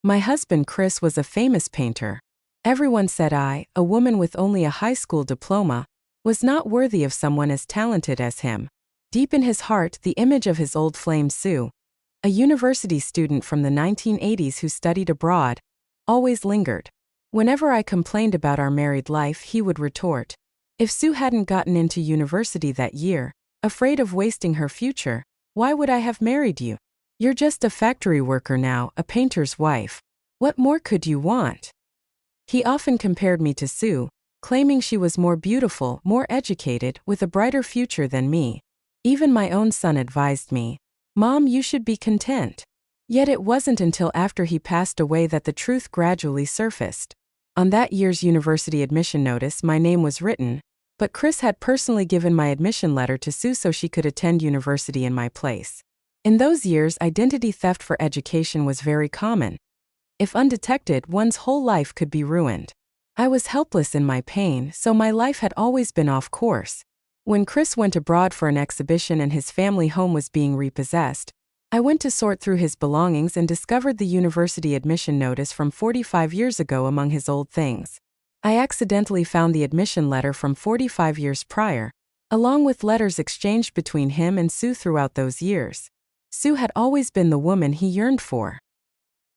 My husband Chris was a famous painter. Everyone said I, a woman with only a high school diploma, was not worthy of someone as talented as him. Deep in his heart, the image of his old flame Sue, a university student from the 1980s who studied abroad, always lingered. Whenever I complained about our married life, he would retort, "If Sue hadn't gotten into university that year, afraid of wasting her future, why would I have married you? You're just a factory worker now, a painter's wife. What more could you want?" He often compared me to Sue, claiming she was more beautiful, more educated, with a brighter future than me. Even my own son advised me, "Mom, you should be content." Yet it wasn't until after he passed away that the truth gradually surfaced. On that year's university admission notice, my name was written, but Chris had personally given my admission letter to Sue so she could attend university in my place. In those years, identity theft for education was very common. If undetected, one's whole life could be ruined. I was helpless in my pain, so my life had always been off course. When Chris went abroad for an exhibition and his family home was being repossessed, I went to sort through his belongings and discovered the university admission notice from 45 years ago among his old things. I accidentally found the admission letter from 45 years prior, along with letters exchanged between him and Sue throughout those years. Sue had always been the woman he yearned for.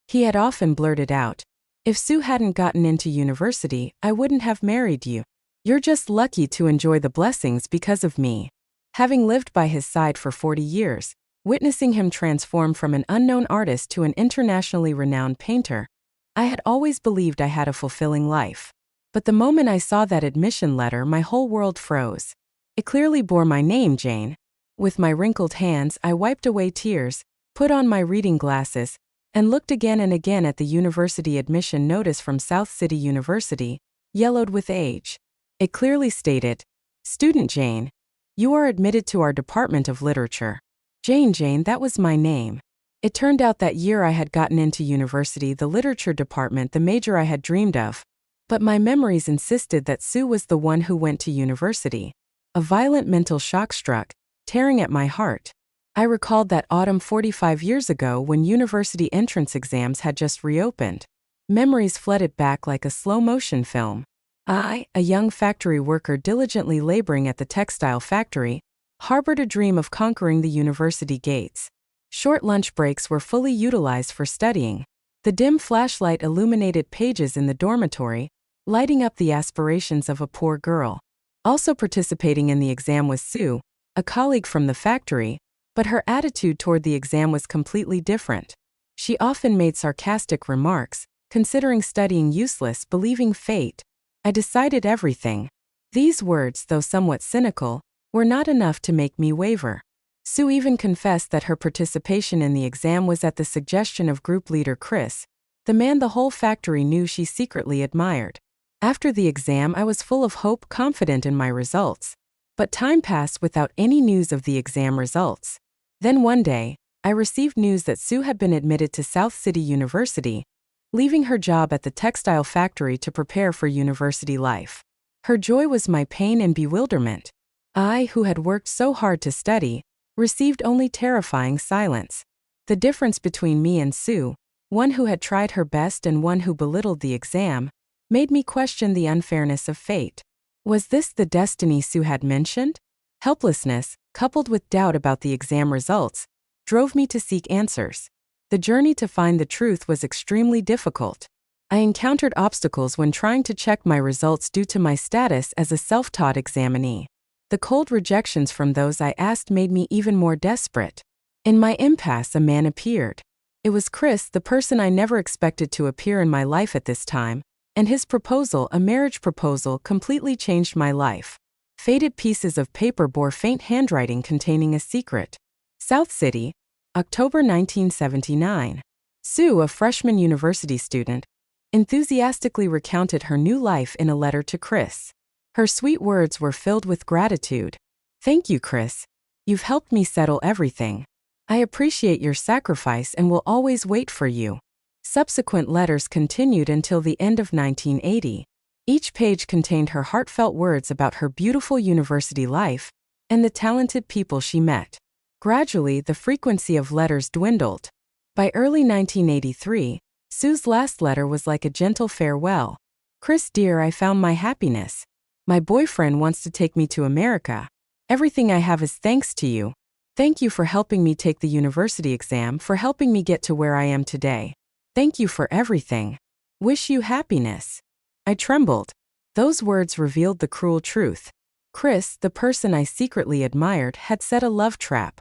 He had often blurted out, "If Sue hadn't gotten into university, I wouldn't have married you. You're just lucky to enjoy the blessings because of me." Having lived by his side for 40 years, witnessing him transform from an unknown artist to an internationally renowned painter, I had always believed I had a fulfilling life. But the moment I saw that admission letter, my whole world froze. It clearly bore my name, Jane. With my wrinkled hands, I wiped away tears, put on my reading glasses, and looked again and again at the university admission notice from South City University, yellowed with age. It clearly stated, "Student Jane, you are admitted to our Department of Literature." Jane, that was my name. It turned out that year I had gotten into university, the literature department, the major I had dreamed of. But my memories insisted that Sue was the one who went to university. A violent mental shock struck, tearing at my heart. I recalled that autumn 45 years ago when university entrance exams had just reopened. Memories flooded back like a slow-motion film. I, a young factory worker diligently laboring at the textile factory, harbored a dream of conquering the university gates. Short lunch breaks were fully utilized for studying. The dim flashlight illuminated pages in the dormitory, lighting up the aspirations of a poor girl. Also participating in the exam was Sue, a colleague from the factory, but her attitude toward the exam was completely different. She often made sarcastic remarks, considering studying useless, believing fate. I decided everything. These words, though somewhat cynical, were not enough to make me waver. Sue even confessed that her participation in the exam was at the suggestion of group leader Chris, the man the whole factory knew she secretly admired. After the exam, I was full of hope, confident in my results. But time passed without any news of the exam results. Then one day, I received news that Sue had been admitted to South City University, leaving her job at the textile factory to prepare for university life. Her joy was my pain and bewilderment. I, who had worked so hard to study, received only terrifying silence. The difference between me and Sue, one who had tried her best and one who belittled the exam, made me question the unfairness of fate. Was this the destiny Sue had mentioned? Helplessness, coupled with doubt about the exam results, drove me to seek answers. The journey to find the truth was extremely difficult. I encountered obstacles when trying to check my results due to my status as a self-taught examinee. The cold rejections from those I asked made me even more desperate. In my impasse, a man appeared. It was Chris, the person I never expected to appear in my life at this time, and his proposal, a marriage proposal, completely changed my life. Faded pieces of paper bore faint handwriting containing a secret. South City, October 1979. Sue, a freshman university student, enthusiastically recounted her new life in a letter to Chris. Her sweet words were filled with gratitude. "Thank you, Chris. You've helped me settle everything. I appreciate your sacrifice and will always wait for you." Subsequent letters continued until the end of 1980. Each page contained her heartfelt words about her beautiful university life and the talented people she met. Gradually, the frequency of letters dwindled. By early 1983, Sue's last letter was like a gentle farewell. Chris dear, I found my happiness. My boyfriend wants to take me to America. Everything I have is thanks to you. Thank you for helping me take the university exam, for helping me get to where I am today. Thank you for everything. Wish you happiness. I trembled. Those words revealed the cruel truth. Chris, the person I secretly admired, had set a love trap.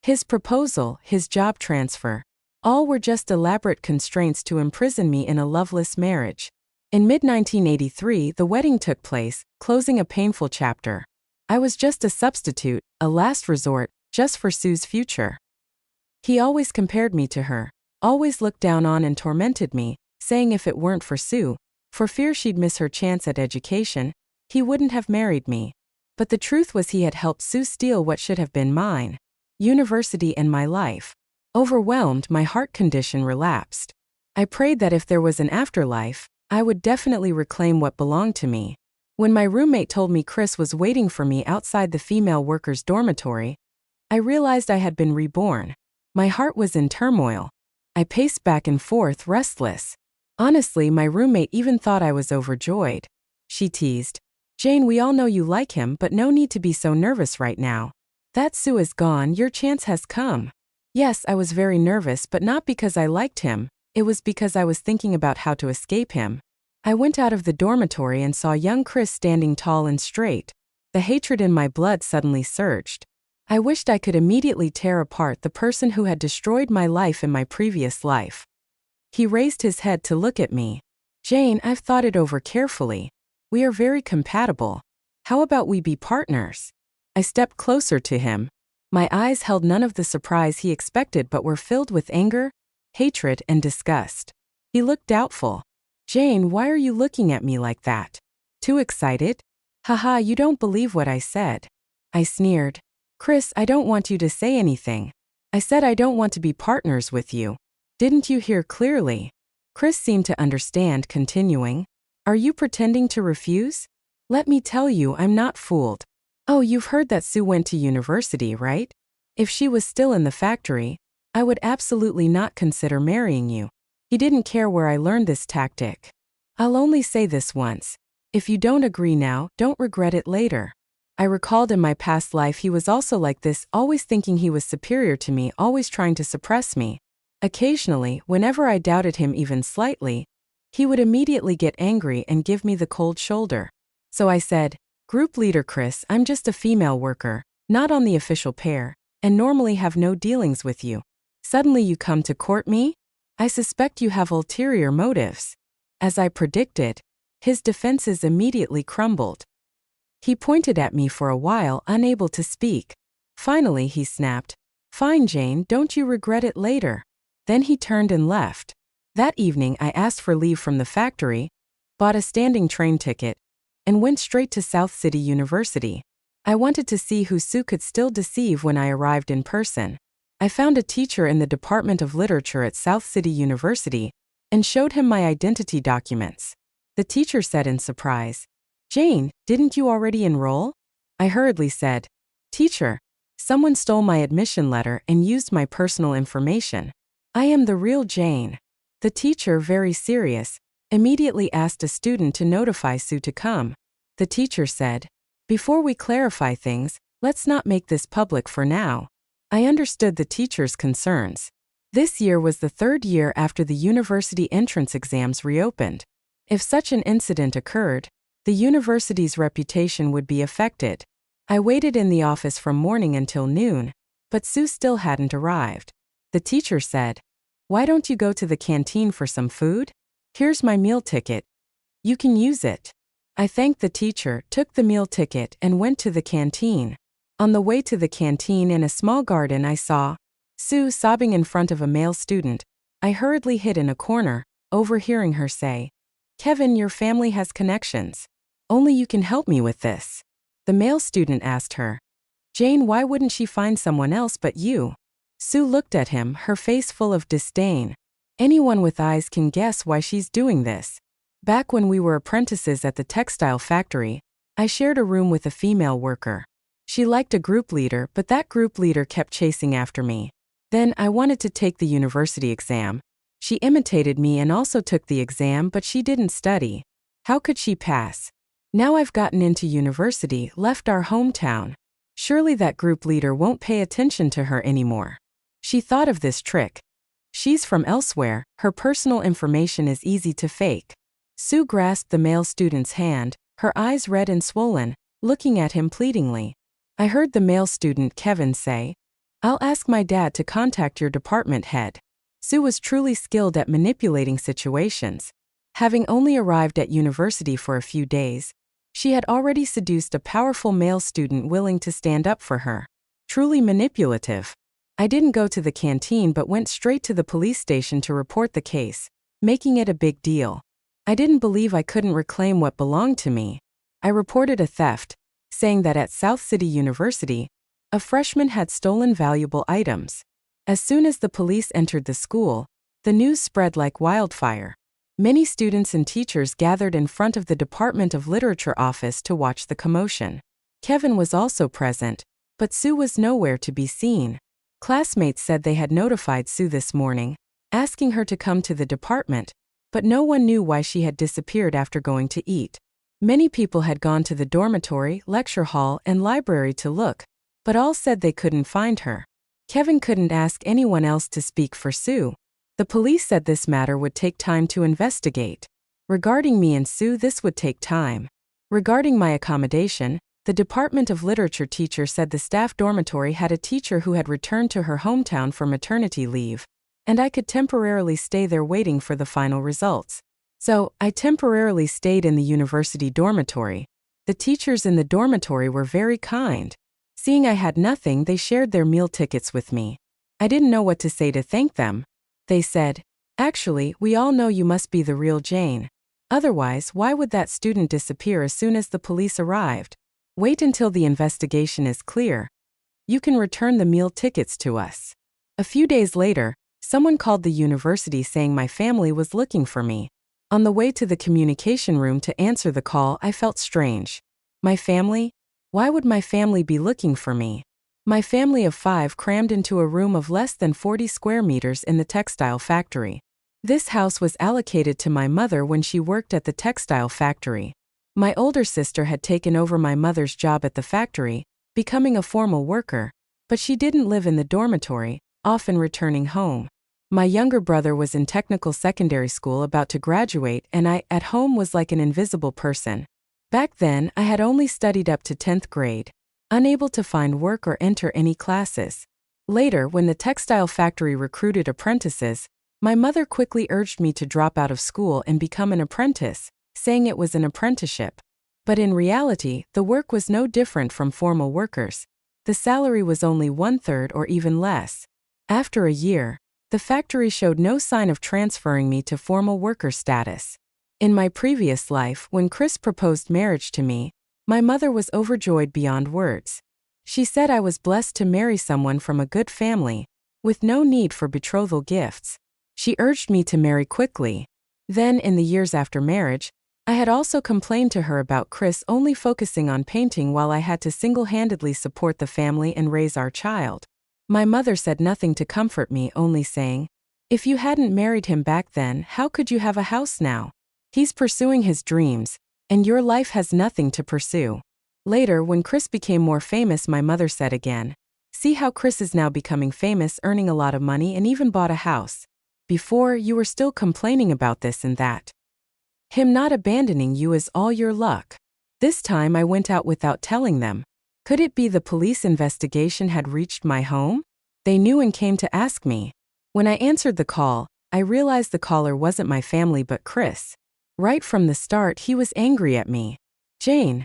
His proposal, his job transfer, all were just elaborate constraints to imprison me in a loveless marriage. In mid-1983, the wedding took place, closing a painful chapter. I was just a substitute, a last resort, just for Sue's future. He always compared me to her, always looked down on and tormented me, saying if it weren't for Sue, for fear she'd miss her chance at education, he wouldn't have married me. But the truth was he had helped Sue steal what should have been mine: university and my life. Overwhelmed, my heart condition relapsed. I prayed that if there was an afterlife, I would definitely reclaim what belonged to me. When my roommate told me Chris was waiting for me outside the female workers' dormitory, I realized I had been reborn. My heart was in turmoil. I paced back and forth, restless. Honestly, my roommate even thought I was overjoyed. She teased, "Jane, we all know you like him, but no need to be so nervous right now. That Sue is gone, your chance has come." Yes, I was very nervous, but not because I liked him. It was because I was thinking about how to escape him. I went out of the dormitory and saw young Chris standing tall and straight. The hatred in my blood suddenly surged. I wished I could immediately tear apart the person who had destroyed my life in my previous life. He raised his head to look at me. "Jane, I've thought it over carefully. We are very compatible. How about we be partners?" I stepped closer to him. My eyes held none of the surprise he expected but were filled with anger, hatred, and disgust. He looked doubtful. "Jane, why are you looking at me like that? Too excited? Haha, you don't believe what I said." I sneered. "Chris, I don't want you to say anything. I said I don't want to be partners with you. Didn't you hear clearly?" Chris seemed to understand, continuing, "Are you pretending to refuse? Let me tell you, I'm not fooled. Oh, you've heard that Sue went to university, right? If she was still in the factory, I would absolutely not consider marrying you." He didn't care where I learned this tactic. "I'll only say this once. If you don't agree now, don't regret it later." I recalled in my past life he was also like this, always thinking he was superior to me, always trying to suppress me. Occasionally, whenever I doubted him even slightly, he would immediately get angry and give me the cold shoulder. So I said, "Group leader Chris, I'm just a female worker, not on the official pair, and normally have no dealings with you. Suddenly you come to court me? I suspect you have ulterior motives." As I predicted, his defenses immediately crumbled. He pointed at me for a while, unable to speak. Finally he snapped, "Fine, Jane, don't you regret it later." Then he turned and left. That evening I asked for leave from the factory, bought a standing train ticket, and went straight to South City University. I wanted to see who Sue could still deceive when I arrived in person. I found a teacher in the Department of Literature at South City University and showed him my identity documents. The teacher said in surprise, "Jane, didn't you already enroll?" I hurriedly said, "Teacher, someone stole my admission letter and used my personal information. I am the real Jane." The teacher, very serious, immediately asked a student to notify Sue to come. The teacher said, "Before we clarify things, let's not make this public for now." I understood the teacher's concerns. This year was the third year after the university entrance exams reopened. If such an incident occurred, the university's reputation would be affected. I waited in the office from morning until noon, but Sue still hadn't arrived. The teacher said, "Why don't you go to the canteen for some food? Here's my meal ticket. You can use it." I thanked the teacher, took the meal ticket, and went to the canteen. On the way to the canteen in a small garden I saw Sue sobbing in front of a male student. I hurriedly hid in a corner, overhearing her say, "Kevin, your family has connections. Only you can help me with this." The male student asked her, "Jane, why wouldn't she find someone else but you?" Sue looked at him, her face full of disdain. "Anyone with eyes can guess why she's doing this. Back when we were apprentices at the textile factory, I shared a room with a female worker. She liked a group leader, but that group leader kept chasing after me. Then I wanted to take the university exam. She imitated me and also took the exam, but she didn't study. How could she pass? Now I've gotten into university, left our hometown. Surely that group leader won't pay attention to her anymore. She thought of this trick. She's from elsewhere, her personal information is easy to fake. Sue grasped the male student's hand, her eyes red and swollen, looking at him pleadingly. I heard the male student Kevin say, "I'll ask my dad to contact your department head." Sue was truly skilled at manipulating situations. Having only arrived at university for a few days, she had already seduced a powerful male student willing to stand up for her. Truly manipulative. I didn't go to the canteen but went straight to the police station to report the case, making it a big deal. I didn't believe I couldn't reclaim what belonged to me. I reported a theft, saying that at South City University, a freshman had stolen valuable items. As soon as the police entered the school, the news spread like wildfire. Many students and teachers gathered in front of the Department of Literature office to watch the commotion. Kevin was also present, but Sue was nowhere to be seen. Classmates said they had notified Sue this morning, asking her to come to the department, but no one knew why she had disappeared after going to eat. Many people had gone to the dormitory, lecture hall, and library to look, but all said they couldn't find her. Kevin couldn't ask anyone else to speak for Sue. The police said this matter would take time to investigate. Regarding me and Sue, this would take time. Regarding my accommodation, the Department of Literature teacher said the staff dormitory had a teacher who had returned to her hometown for maternity leave, and I could temporarily stay there waiting for the final results. So, I temporarily stayed in the university dormitory. The teachers in the dormitory were very kind. Seeing I had nothing, they shared their meal tickets with me. I didn't know what to say to thank them. They said, "Actually, we all know you must be the real Jane. Otherwise, why would that student disappear as soon as the police arrived? Wait until the investigation is clear. You can return the meal tickets to us." A few days later, someone called the university saying my family was looking for me. On the way to the communication room to answer the call, I felt strange. My family? Why would my family be looking for me? My family of 5 crammed into a room of less than 40 square meters in the textile factory. This house was allocated to my mother when she worked at the textile factory. My older sister had taken over my mother's job at the factory, becoming a formal worker, but she didn't live in the dormitory, often returning home. My younger brother was in technical secondary school about to graduate, and I, at home, was like an invisible person. Back then, I had only studied up to 10th grade, unable to find work or enter any classes. Later, when the textile factory recruited apprentices, my mother quickly urged me to drop out of school and become an apprentice, saying it was an apprenticeship. But in reality, the work was no different from formal workers. The salary was only 1/3 or even less. After a year, the factory showed no sign of transferring me to formal worker status. In my previous life, when Chris proposed marriage to me, my mother was overjoyed beyond words. She said I was blessed to marry someone from a good family, with no need for betrothal gifts. She urged me to marry quickly. Then, in the years after marriage, I had also complained to her about Chris only focusing on painting while I had to single-handedly support the family and raise our child. My mother said nothing to comfort me, only saying, "If you hadn't married him back then, how could you have a house now? He's pursuing his dreams, and your life has nothing to pursue." Later, when Chris became more famous, my mother said again, "See how Chris is now becoming famous, earning a lot of money, and even bought a house. Before, you were still complaining about this and that. Him not abandoning you is all your luck." This time I went out without telling them. Could it be the police investigation had reached my home? They knew and came to ask me. When I answered the call, I realized the caller wasn't my family but Chris. Right from the start, he was angry at me. "Jane,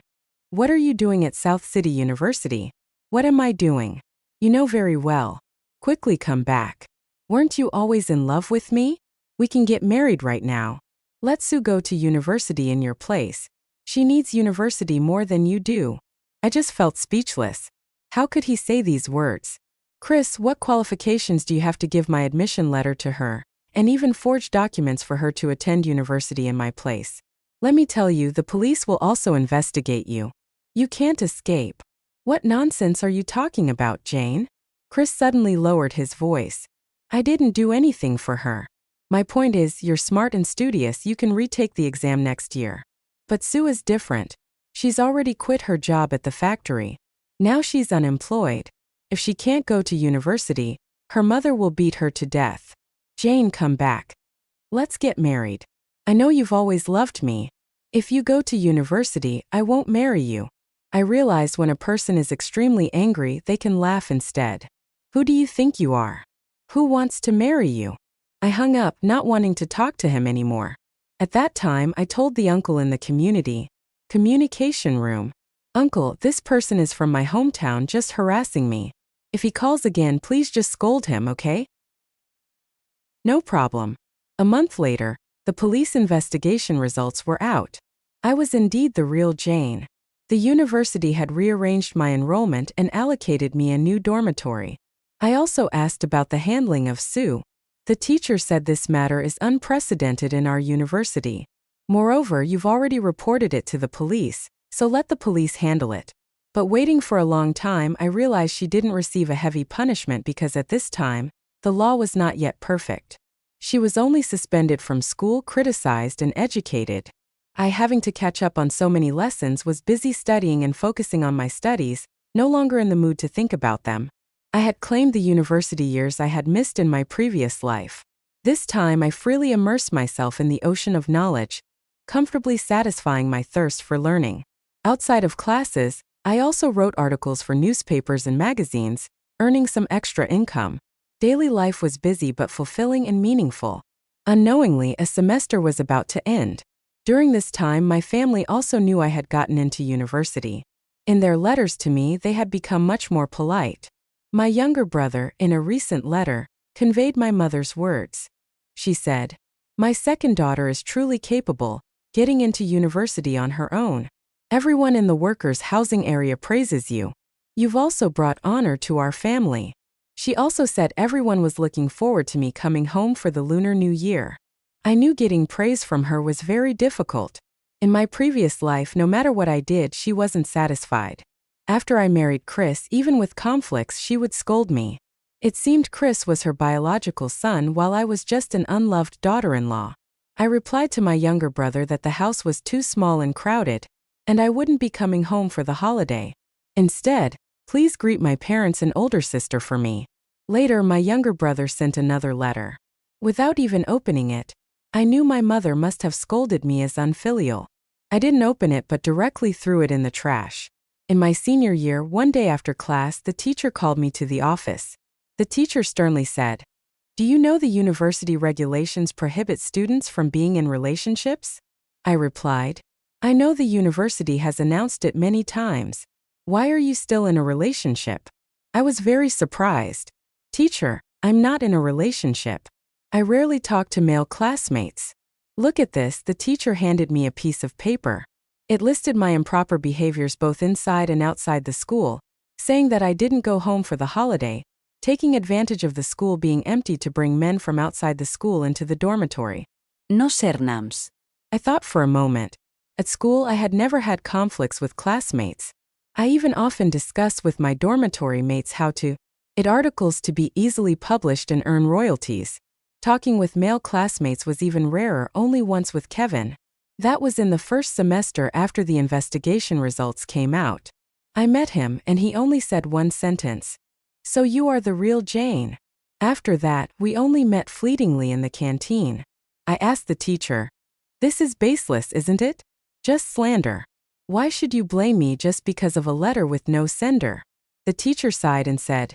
what are you doing at South City University?" "What am I doing? You know very well. Quickly come back. Weren't you always in love with me? We can get married right now. Let Sue go to university in your place. She needs university more than you do." I just felt speechless. How could he say these words? "Chris, what qualifications do you have to give my admission letter to her, and even forge documents for her to attend university in my place? Let me tell you, the police will also investigate you. You can't escape." "What nonsense are you talking about, Jane?" Chris suddenly lowered his voice. "I didn't do anything for her. My point is, you're smart and studious, you can retake the exam next year. But Sue is different. She's already quit her job at the factory. Now she's unemployed. If she can't go to university, her mother will beat her to death. Jane, come back. Let's get married. I know you've always loved me. If you go to university, I won't marry you. I realized when a person is extremely angry, they can laugh instead. Who do you think you are? Who wants to marry you? I hung up, not wanting to talk to him anymore. At that time, I told the uncle in the communication room, "Uncle, this person is from my hometown just harassing me. If he calls again, please just scold him, okay?" No problem. A month later, the police investigation results were out. I was indeed the real Jane. The university had rearranged my enrollment and allocated me a new dormitory. I also asked about the handling of Sue. The teacher said this matter is unprecedented in our university. Moreover, you've already reported it to the police, so let the police handle it. But waiting for a long time, I realized she didn't receive a heavy punishment because at this time, the law was not yet perfect. She was only suspended from school, criticized, and educated. I, having to catch up on so many lessons, was busy studying and focusing on my studies, no longer in the mood to think about them. I had claimed the university years I had missed in my previous life. This time I freely immersed myself in the ocean of knowledge, comfortably satisfying my thirst for learning. Outside of classes, I also wrote articles for newspapers and magazines, earning some extra income. Daily life was busy but fulfilling and meaningful. Unknowingly, a semester was about to end. During this time, my family also knew I had gotten into university. In their letters to me, they had become much more polite. My younger brother, in a recent letter, conveyed my mother's words. She said, "My second daughter is truly capable, getting into university on her own. Everyone in the workers' housing area praises you. You've also brought honor to our family." She also said everyone was looking forward to me coming home for the Lunar New Year. I knew getting praise from her was very difficult. In my previous life, no matter what I did, she wasn't satisfied. After I married Chris, even with conflicts, she would scold me. It seemed Chris was her biological son while I was just an unloved daughter-in-law. I replied to my younger brother that the house was too small and crowded, and I wouldn't be coming home for the holiday. Instead, please greet my parents and older sister for me. Later, my younger brother sent another letter. Without even opening it, I knew my mother must have scolded me as unfilial. I didn't open it but directly threw it in the trash. In my senior year, one day after class, the teacher called me to the office. The teacher sternly said, "Do you know the university regulations prohibit students from being in relationships?" I replied, "I know the university has announced it many times. Why are you still in a relationship?" I was very surprised. "Teacher, I'm not in a relationship. I rarely talk to male classmates." "Look at this," the teacher handed me a piece of paper. It listed my improper behaviors both inside and outside the school, saying that I didn't go home for the holiday, taking advantage of the school being empty to bring men from outside the school into the dormitory. No sernams. I thought for a moment. At school, I had never had conflicts with classmates. I even often discussed with my dormitory mates how to edit articles to be easily published and earn royalties. Talking with male classmates was even rarer, only once with Kevin. That was in the first semester after the investigation results came out. I met him and he only said one sentence. "So you are the real Jane." After that, we only met fleetingly in the canteen. I asked the teacher, "This is baseless, isn't it? Just slander. Why should you blame me just because of a letter with no sender?" The teacher sighed and said,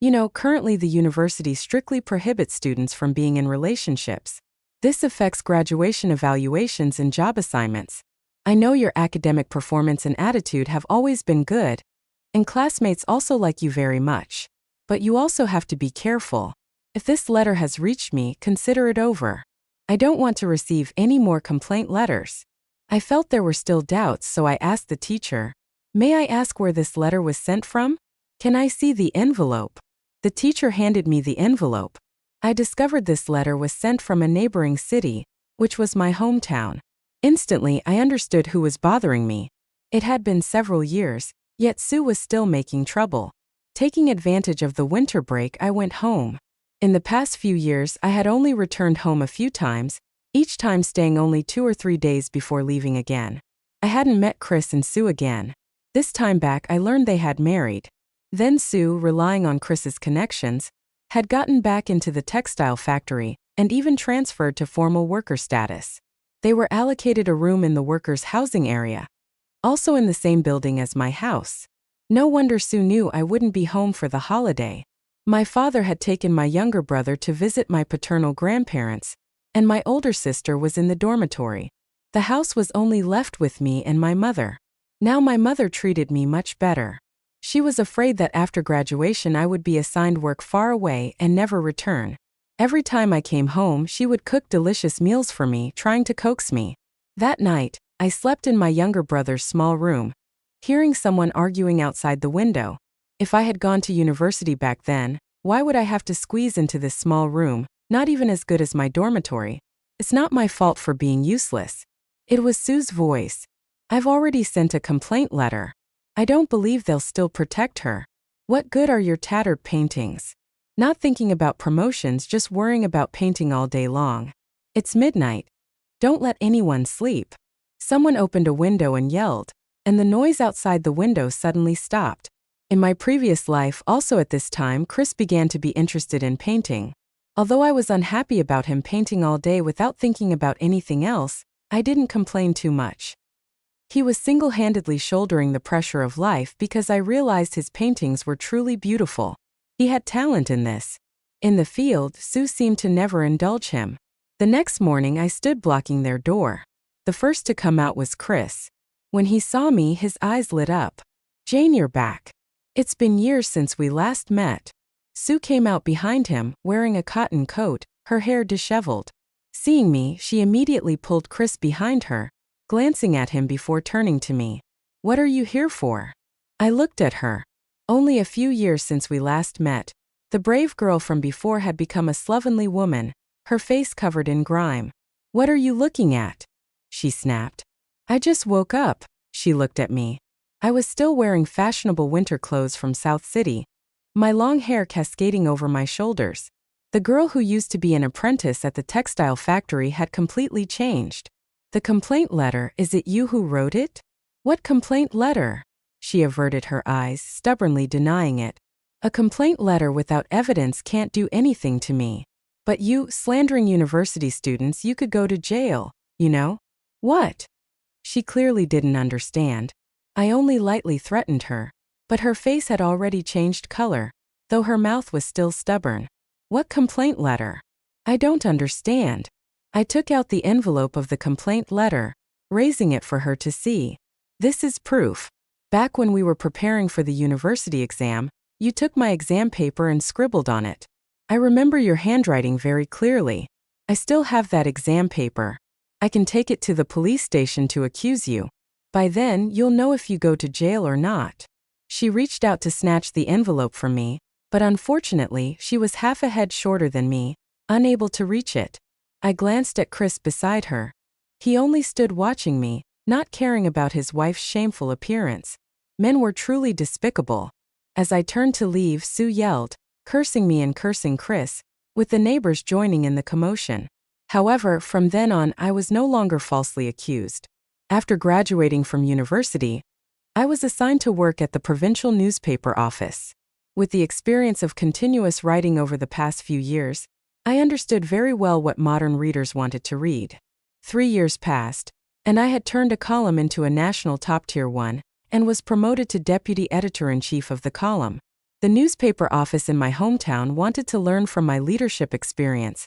"You know, currently the university strictly prohibits students from being in relationships. This affects graduation evaluations and job assignments. I know your academic performance and attitude have always been good, and classmates also like you very much. But you also have to be careful. If this letter has reached me, consider it over. I don't want to receive any more complaint letters." I felt there were still doubts, so I asked the teacher, "May I ask where this letter was sent from? Can I see the envelope?" The teacher handed me the envelope. I discovered this letter was sent from a neighboring city, which was my hometown. Instantly, I understood who was bothering me. It had been several years, yet Sue was still making trouble. Taking advantage of the winter break, I went home. In the past few years, I had only returned home a few times, each time staying only 2 or 3 days before leaving again. I hadn't met Chris and Sue again. This time back, I learned they had married. Then Sue, relying on Chris's connections, had gotten back into the textile factory and even transferred to formal worker status. They were allocated a room in the workers' housing area, also in the same building as my house. No wonder Sue knew I wouldn't be home for the holiday. My father had taken my younger brother to visit my paternal grandparents, and my older sister was in the dormitory. The house was only left with me and my mother. Now my mother treated me much better. She was afraid that after graduation I would be assigned work far away and never return. Every time I came home, she would cook delicious meals for me, trying to coax me. That night, I slept in my younger brother's small room, hearing someone arguing outside the window. If I had gone to university back then, why would I have to squeeze into this small room, not even as good as my dormitory? It's not my fault for being useless. It was Sue's voice. I've already sent a complaint letter. I don't believe they'll still protect her. What good are your tattered paintings? Not thinking about promotions, just worrying about painting all day long. It's midnight. Don't let anyone sleep. Someone opened a window and yelled, and the noise outside the window suddenly stopped. In my previous life, also at this time, Chris began to be interested in painting. Although I was unhappy about him painting all day without thinking about anything else, I didn't complain too much. He was single-handedly shouldering the pressure of life because I realized his paintings were truly beautiful. He had talent in this. In the field, Sue seemed to never indulge him. The next morning, I stood blocking their door. The first to come out was Chris. When he saw me, his eyes lit up. "Jane, you're back. It's been years since we last met." Sue came out behind him, wearing a cotton coat, her hair disheveled. Seeing me, she immediately pulled Chris behind her, glancing at him before turning to me. "What are you here for?" I looked at her. Only a few years since we last met, the brave girl from before had become a slovenly woman, her face covered in grime. "What are you looking at?" she snapped. "I just woke up." She looked at me. I was still wearing fashionable winter clothes from South City, my long hair cascading over my shoulders. The girl who used to be an apprentice at the textile factory had completely changed. "The complaint letter, is it you who wrote it?" "What complaint letter?" She averted her eyes, stubbornly denying it. "A complaint letter without evidence can't do anything to me. But you, slandering university students, you could go to jail, you know?" "What?" She clearly didn't understand. I only lightly threatened her, but her face had already changed color, though her mouth was still stubborn. "What complaint letter?" "I don't understand." I took out the envelope of the complaint letter, raising it for her to see. "This is proof. Back when we were preparing for the university exam, you took my exam paper and scribbled on it. I remember your handwriting very clearly. I still have that exam paper. I can take it to the police station to accuse you. By then, you'll know if you go to jail or not." She reached out to snatch the envelope from me, but unfortunately, she was half a head shorter than me, unable to reach it. I glanced at Chris beside her. He only stood watching me, not caring about his wife's shameful appearance. Men were truly despicable. As I turned to leave, Sue yelled, cursing me and cursing Chris, with the neighbors joining in the commotion. However, from then on, I was no longer falsely accused. After graduating from university, I was assigned to work at the provincial newspaper office. With the experience of continuous writing over the past few years, I understood very well what modern readers wanted to read. 3 years passed, and I had turned a column into a national top-tier one, and was promoted to deputy editor-in-chief of the column. The newspaper office in my hometown wanted to learn from my leadership experience,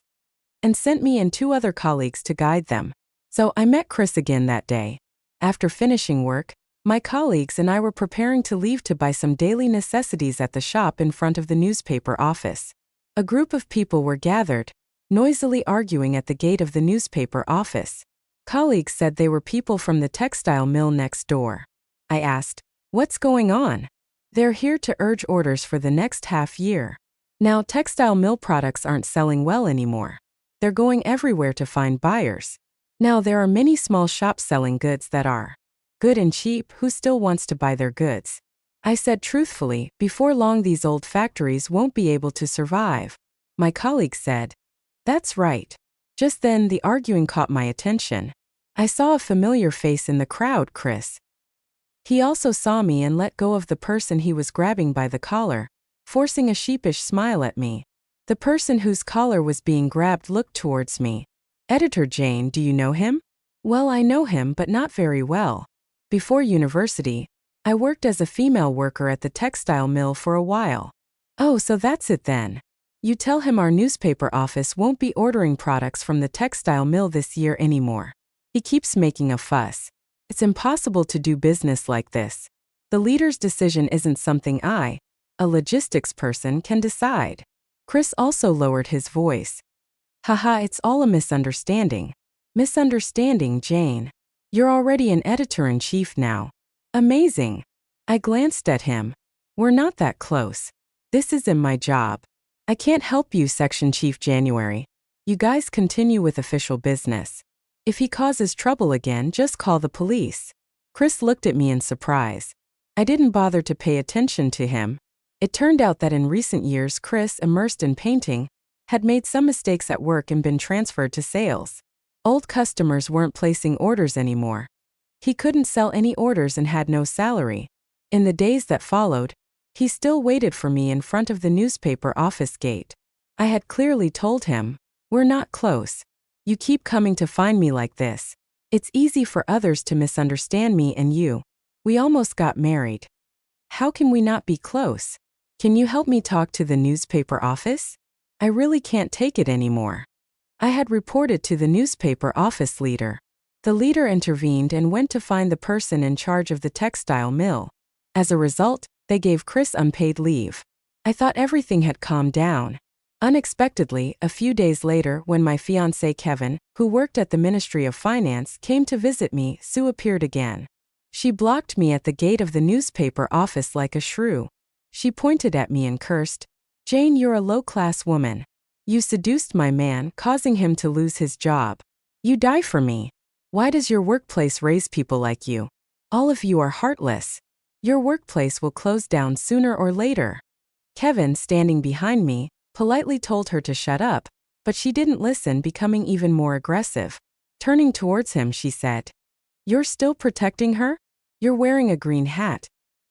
and sent me and 2 other colleagues to guide them. So I met Chris again that day. After finishing work, my colleagues and I were preparing to leave to buy some daily necessities at the shop in front of the newspaper office. A group of people were gathered, noisily arguing at the gate of the newspaper office. Colleagues said they were people from the textile mill next door. I asked, "What's going on?" "They're here to urge orders for the next half year. Now textile mill products aren't selling well anymore. They're going everywhere to find buyers. Now there are many small shops selling goods that are good and cheap. Who still wants to buy their goods?" I said truthfully, before long these old factories won't be able to survive. my colleague said. That's right. Just then, the arguing caught my attention. I saw a familiar face in the crowd, Chris. He also saw me and let go of the person he was grabbing by the collar, forcing a sheepish smile at me. The person whose collar was being grabbed looked towards me. Editor Jane, do you know him? Well, I know him, but not very well. Before university, I worked as a female worker at the textile mill for a while. Oh, so that's it then. You tell him our newspaper office won't be ordering products from the textile mill this year anymore. He keeps making a fuss. It's impossible to do business like this. The leader's decision isn't something I, a logistics person, can decide. Chris also lowered his voice. Haha, it's all a misunderstanding. Misunderstanding, Jane. You're already an editor-in-chief now. Amazing. I glanced at him. We're not that close. This isn't my job. I can't help you, Section Chief January. You guys continue with official business. If he causes trouble again, just call the police. Chris looked at me in surprise. I didn't bother to pay attention to him. It turned out that in recent years, Chris, immersed in painting, had made some mistakes at work and been transferred to sales. Old customers weren't placing orders anymore. He couldn't sell any orders and had no salary. In the days that followed, he still waited for me in front of the newspaper office gate. I had clearly told him, we're not close. You keep coming to find me like this. It's easy for others to misunderstand me and you. We almost got married. How can we not be close? Can you help me talk to the newspaper office? I really can't take it anymore. I had reported to the newspaper office leader. The leader intervened and went to find the person in charge of the textile mill. As a result, they gave Chris unpaid leave. I thought everything had calmed down. Unexpectedly, a few days later, when my fiancé Kevin, who worked at the Ministry of Finance, came to visit me, Sue appeared again. She blocked me at the gate of the newspaper office like a shrew. She pointed at me and cursed, Jane, you're a low-class woman. You seduced my man, causing him to lose his job. You die for me. Why does your workplace raise people like you? All of you are heartless. Your workplace will close down sooner or later. Kevin, standing behind me, politely told her to shut up, but she didn't listen, becoming even more aggressive. Turning towards him, she said, You're still protecting her? You're wearing a green hat.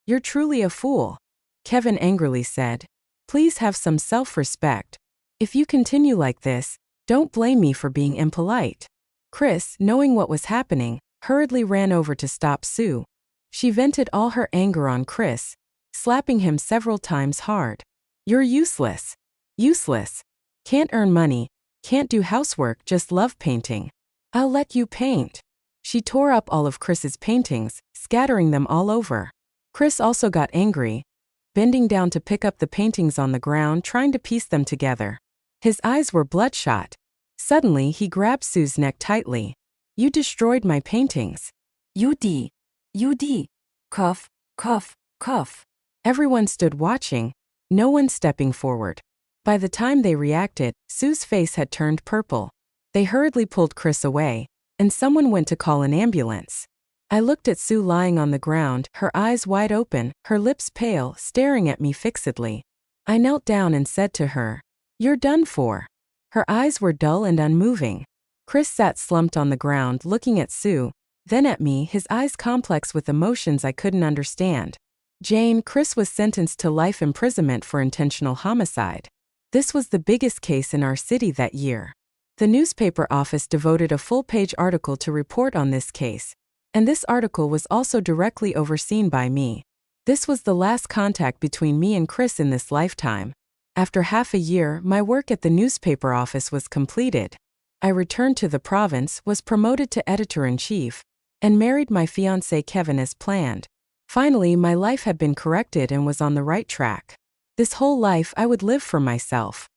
You're truly a fool. Kevin angrily said, Please have some self-respect. If you continue like this, don't blame me for being impolite. Chris, knowing what was happening, hurriedly ran over to stop Sue. She vented all her anger on Chris, slapping him several times hard. You're useless. Useless. Can't earn money, can't do housework, just love painting. I'll let you paint. She tore up all of Chris's paintings, scattering them all over. Chris also got angry, bending down to pick up the paintings on the ground, trying to piece them together. His eyes were bloodshot. Suddenly, he grabbed Sue's neck tightly. You destroyed my paintings. You did. Cough, cough, cough. Everyone stood watching, no one stepping forward. By the time they reacted, Sue's face had turned purple. They hurriedly pulled Chris away, and someone went to call an ambulance. I looked at Sue lying on the ground, her eyes wide open, her lips pale, staring at me fixedly. I knelt down and said to her, You're done for. Her eyes were dull and unmoving. Chris sat slumped on the ground looking at Sue, then at me, his eyes complex with emotions I couldn't understand. Jane, Chris was sentenced to life imprisonment for intentional homicide. This was the biggest case in our city that year. The newspaper office devoted a full-page article to report on this case, and this article was also directly overseen by me. This was the last contact between me and Chris in this lifetime. After half a year, my work at the newspaper office was completed. I returned to the province, was promoted to editor-in-chief, and married my fiancé Kevin as planned. Finally, my life had been corrected and was on the right track. This whole life I would live for myself.